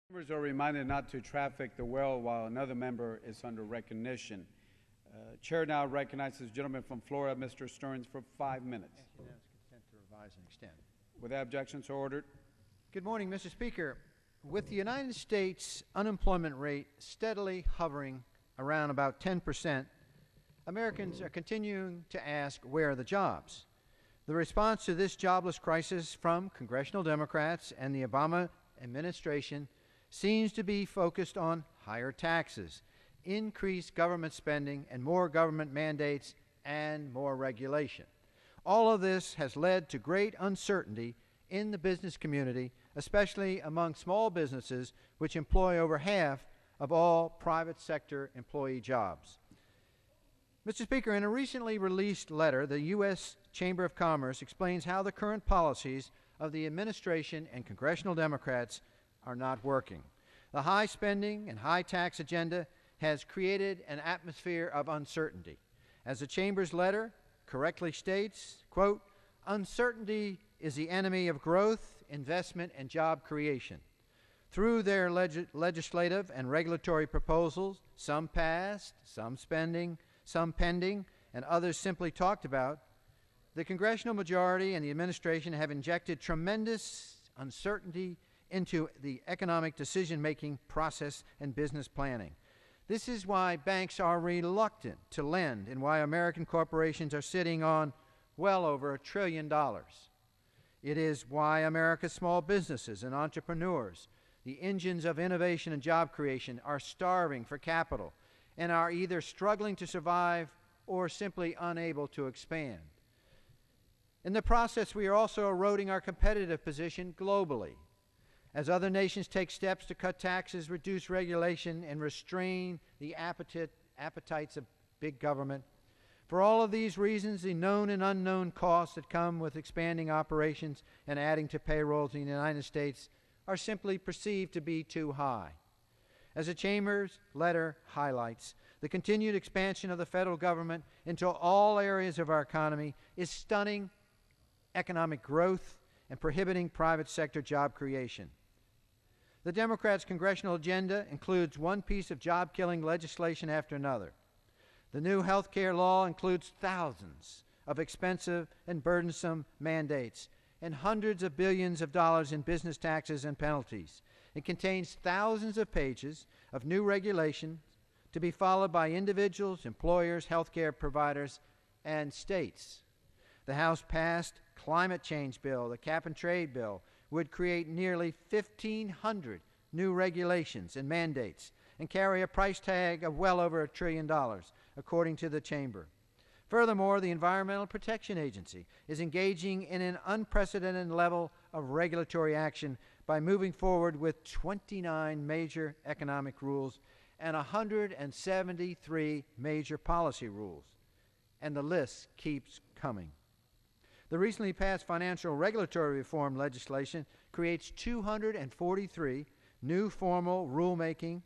Members are reminded not to traffic the well while another member is under recognition. Chair now recognizes the gentleman from Florida, Mr. Stearns, for 5 minutes. Unanimous consent to revise and extend. Without objection, so ordered. Good morning, Mr. Speaker. With the United States unemployment rate steadily hovering around about 10%, Americans are continuing to ask, where are the jobs? The response to this jobless crisis from congressional Democrats and the Obama administration seems to be focused on higher taxes, increased government spending, and more government mandates and more regulation. All of this has led to great uncertainty in the business community, especially among small businesses, which employ over half of all private sector employee jobs. Mr. Speaker, in a recently released letter, the U.S. Chamber of Commerce explains how the current policies of the administration and congressional Democrats are not working. The high spending and high tax agenda has created an atmosphere of uncertainty. As the Chamber's letter correctly states, quote, "Uncertainty is the enemy of growth, investment, and job creation. Through their legislative and regulatory proposals, some passed, some pending, and others simply talked about, the congressional majority and the administration have injected tremendous uncertainty into the economic decision-making process and business planning. This is why banks are reluctant to lend and why American corporations are sitting on well over $1 trillion. It is why America's small businesses and entrepreneurs, the engines of innovation and job creation, are starving for capital and are either struggling to survive or simply unable to expand. In the process, we are also eroding our competitive position globally, as other nations take steps to cut taxes, reduce regulation, and restrain the appetites of big government. For all of these reasons, the known and unknown costs that come with expanding operations and adding to payrolls in the United States are simply perceived to be too high. As the Chamber's letter highlights, the continued expansion of the federal government into all areas of our economy is stunning economic growth and prohibiting private sector job creation. The Democrats' congressional agenda includes one piece of job-killing legislation after another. The new health care law includes thousands of expensive and burdensome mandates and hundreds of billions of dollars in business taxes and penalties. It contains thousands of pages of new regulations to be followed by individuals, employers, health care providers, and states. The House passed climate change bill, the cap and trade bill, would create nearly 1,500 new regulations and mandates and carry a price tag of well over $1 trillion, according to the Chamber. Furthermore, the Environmental Protection Agency is engaging in an unprecedented level of regulatory action by moving forward with 29 major economic rules and 173 major policy rules. And the list keeps coming. The recently passed financial regulatory reform legislation creates 243 new formal rulemaking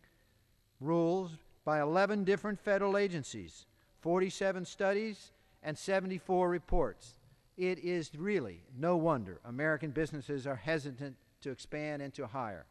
rules by 11 different federal agencies, 47 studies, and 74 reports. It is really no wonder American businesses are hesitant to expand and to hire.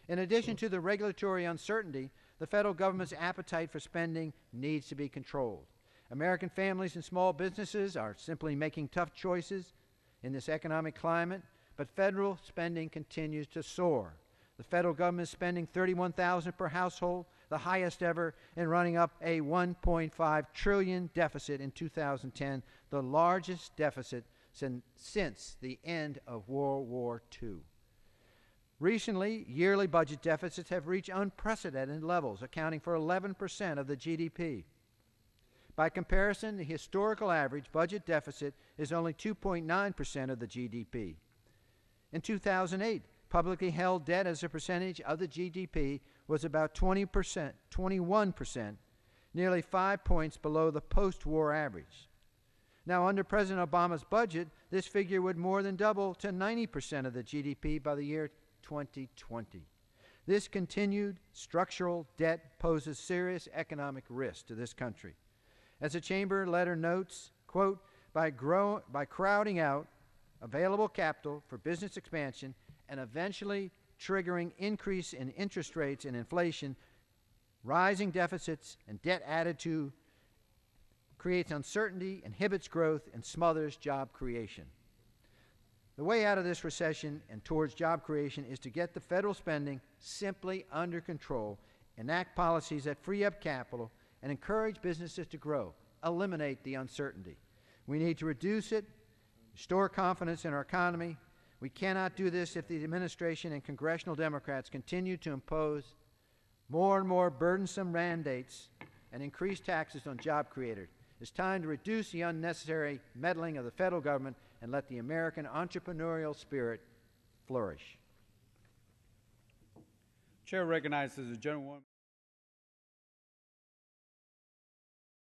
In addition to the regulatory uncertainty, the federal government's appetite for spending needs to be controlled. American families and small businesses are simply making tough choices in this economic climate, but federal spending continues to soar. The federal government is spending $31,000 per household, the highest ever, and running up a $1.5 trillion deficit in 2010, the largest deficit since the end of World War II. Recently, yearly budget deficits have reached unprecedented levels, accounting for 11% of the GDP. By comparison, the historical average budget deficit is only 2.9% of the GDP. In 2008, publicly held debt as a percentage of the GDP was about 21%, nearly 5 points below the post-war average. Now, under President Obama's budget, this figure would more than double to 90% of the GDP by the year 2020. This continued structural debt poses serious economic risk to this country. As the Chamber letter notes, quote, by crowding out available capital for business expansion and eventually triggering increase in interest rates and inflation, rising deficits, and debt added to creates uncertainty, inhibits growth, and smothers job creation. The way out of this recession and towards job creation is to get the federal spending simply under control, enact policies that free up capital, and encourage businesses to grow, eliminate the uncertainty. We need to reduce it, restore confidence in our economy. We cannot do this if the administration and congressional Democrats continue to impose more and more burdensome mandates and increase taxes on job creators. It's time to reduce the unnecessary meddling of the federal government and let the American entrepreneurial spirit flourish. Chair recognizes the gentlewoman.